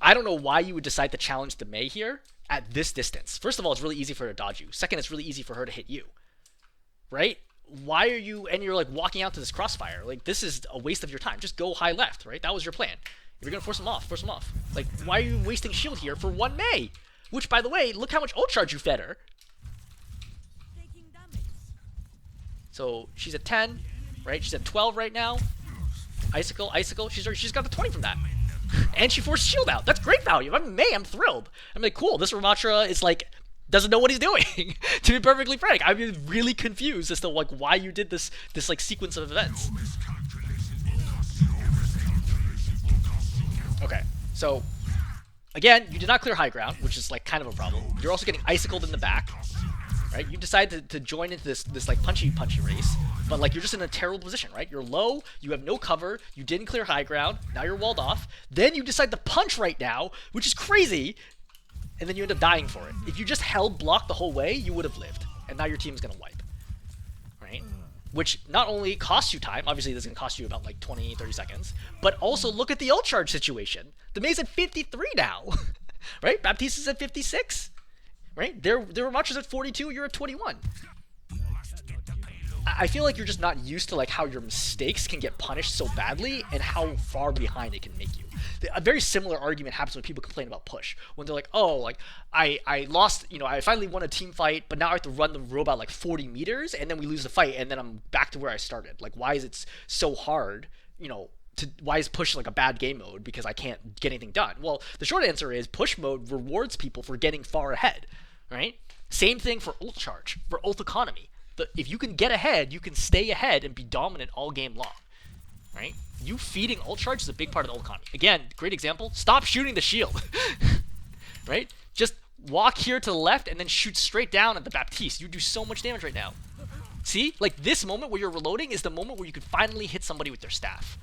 I don't know why you would decide to challenge the Mei here at this distance. First of all, it's really easy for her to dodge you. Second, it's really easy for her to hit you. Right? Why are you, and you're like walking out to this crossfire. Like, this is a waste of your time. Just go high left, right? That was your plan. If you're going to force them off, force them off. Like, why are you wasting shield here for one Mei? Which, by the way, look how much ult charge you fed her. So, she's at 10, right? She's at 12 right now. Icicle, Icicle. She's got the 20 from that. And she forced shield out. That's great value. I'm Mei, I'm thrilled. I'm like, cool, this Rammatra is like, doesn't know what he's doing. To be perfectly frank, I'm really confused as to like why you did this like sequence of events. Okay, so again, you did not clear high ground, which is like kind of a problem. You're also getting icicled in the back, right? You decided to join into this like punchy race, but like you're just in a terrible position, right? You're low, you have no cover, you didn't clear high ground, now you're walled off. Then you decide to punch right now, which is crazy. And then you end up dying for it. If you just held block the whole way, you would have lived. And now your team's going to wipe. Right? Which not only costs you time, obviously this is going to cost you about like 20, 30 seconds, but also look at the ult charge situation. The Mei's at 53 now. Right? Baptiste's at 56. Right? Their Rammatra's at 42, you're at 21. I feel like you're just not used to like how your mistakes can get punished so badly and how far behind it can make you. A very similar argument happens when people complain about push. When they're like, oh, like, I lost, you know, I finally won a team fight, but now I have to run the robot like 40 meters, and then we lose the fight, and then I'm back to where I started. Like, why is it so hard, you know, why is push like a bad game mode because I can't get anything done? Well, the short answer is push mode rewards people for getting far ahead, right? Same thing for ult charge, for ult economy. If you can get ahead, you can stay ahead and be dominant all game long, right? You feeding ult charge is a big part of the ult economy. Again, great example, stop shooting the shield, right? Just walk here to the left and then shoot straight down at the Baptiste. You do so much damage right now. See? Like this moment where you're reloading is the moment where you can finally hit somebody with their staff.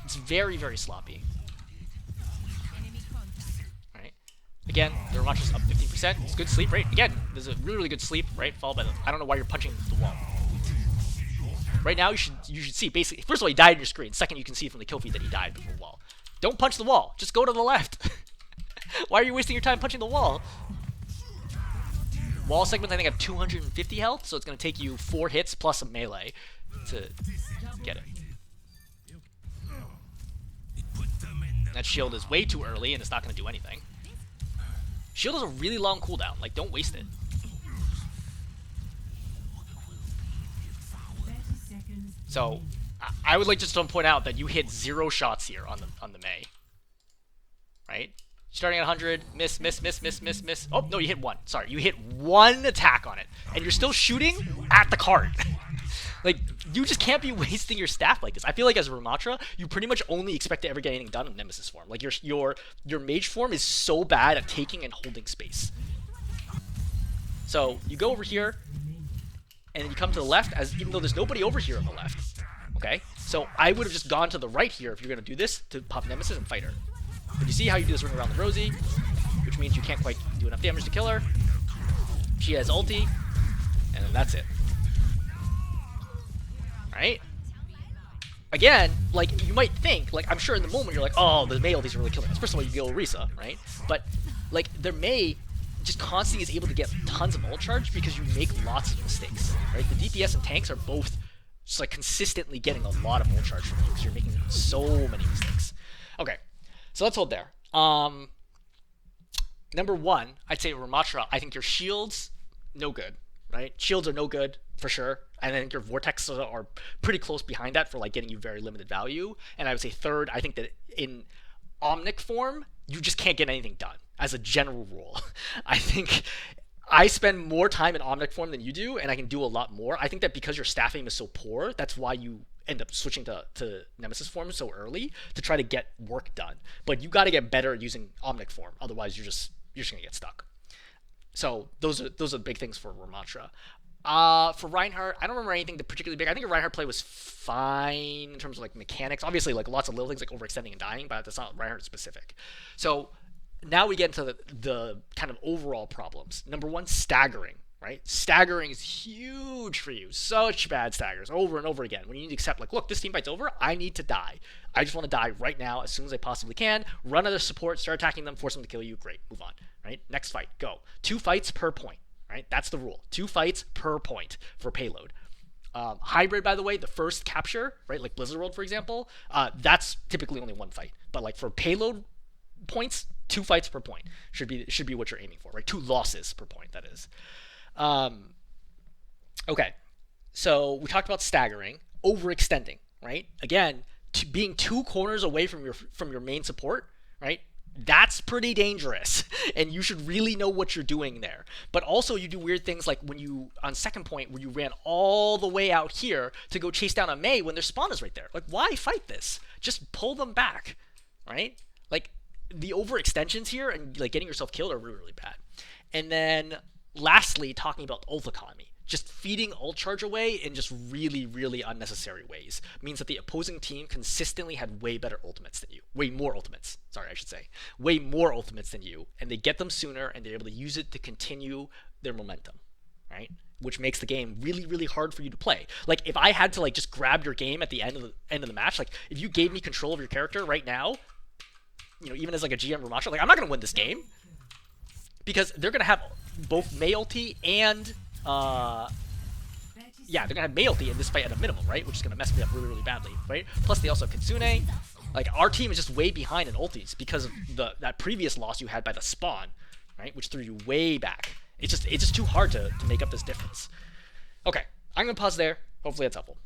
It's very, very sloppy. Right? Again, the Rammatra's up 15%. It's good sleep rate. Again, there's a really, really good sleep, right? Followed by the, I don't know why you're punching the wall. Right now, you should see, basically, first of all, he died on your screen. Second, you can see from the kill feed that he died before the wall. Don't punch the wall. Just go to the left. Why are you wasting your time punching the wall? Wall segments, I think, have 250 health, so it's going to take you 4 hits plus a melee to get it. That shield is way too early, and it's not going to do anything. Shield has a really long cooldown. Like, don't waste it. So, I would like just to point out that you hit 0 shots here on the Mei. Right? Starting at 100, miss. Oh, no, you hit 1. Sorry, you hit 1 attack on it. And you're still shooting at the cart. Like, you just can't be wasting your staff like this. I feel like as a Rammatra, you pretty much only expect to ever get anything done in Nemesis form. Like, your mage form is so bad at taking and holding space. So, you go over here, and then you come to the left, even though there's nobody over here on the left. Okay? So, I would have just gone to the right here if you're going to do this, to pop Nemesis and fight her. But you see how you do this ring around the Rosie, which means you can't quite do enough damage to kill her. She has ulti, and then that's it. Right? Again, like, you might think, like, I'm sure in the moment you're like, oh, the Mei ultis are really killing us. First of all, you go Orisa, right? But, like, their Mei just constantly is able to get tons of ult charge because you make lots of mistakes, right? The DPS and tanks are both just, like, consistently getting a lot of ult charge from you because you're making so many mistakes. Okay, so let's hold there. Number 1, I'd say Rammatra, I think your shields, no good. right? Shields are no good for sure, and I think your vortexes are pretty close behind that for like getting you very limited value. And I would say third, I think that in Omnic form, you just can't get anything done as a general rule. I think I spend more time in Omnic form than you do, and I can do a lot more. I think that because your staff aim is so poor, that's why you end up switching to Nemesis form so early to try to get work done. But you got to get better at using Omnic form, otherwise you're just gonna get stuck. So those are big things for Rammatra. For Reinhardt, I don't remember anything particularly big. I think your Reinhardt play was fine in terms of like mechanics. Obviously, like lots of little things like overextending and dying, but that's not Reinhardt specific. So now we get into the kind of overall problems. Number one, staggering. Right? Staggering is huge for you. Such bad staggers over and over again. When you need to accept, like, look, this team fight's over. I need to die. I just want to die right now as soon as I possibly can. Run other support, start attacking them, force them to kill you. Great, move on. Right? Next fight, go. 2 fights per point. Right? That's the rule. 2 fights per point for payload. Hybrid, by the way, the first capture, right? Like Blizzard World, for example, that's typically only 1 fight. But like for payload points, 2 fights per point should be what you're aiming for, right? 2 losses per point, that is. Okay, so we talked about staggering, overextending, right? Again, being 2 corners away from your main support, right? That's pretty dangerous, and you should really know what you're doing there. But also, you do weird things like when you, on second point, where you ran all the way out here to go chase down a Mei when their spawn is right there. Like, why fight this? Just pull them back, right? Like, the overextensions here and like getting yourself killed are really, really bad. And then lastly, talking about ult economy. Just feeding ult charge away in just really, really unnecessary ways means that the opposing team consistently had way better ultimates than you. Way more ultimates. Sorry, I should say. Way more ultimates than you. And they get them sooner, and they're able to use it to continue their momentum. Right? Which makes the game really, really hard for you to play. Like, if I had to like just grab your game at the end of the match, like if you gave me control of your character right now, you know, even as like a GM Rammatra, like I'm not gonna win this game. Because they're gonna have both Mei ulti and they're gonna have Mei ulti in this fight at a minimum, right? Which is gonna mess me up really, really badly, right? Plus they also have Kitsune. Like our team is just way behind in ultis because of that previous loss you had by the spawn, right? Which threw you way back. It's just too hard to make up this difference. Okay, I'm gonna pause there. Hopefully that's helpful.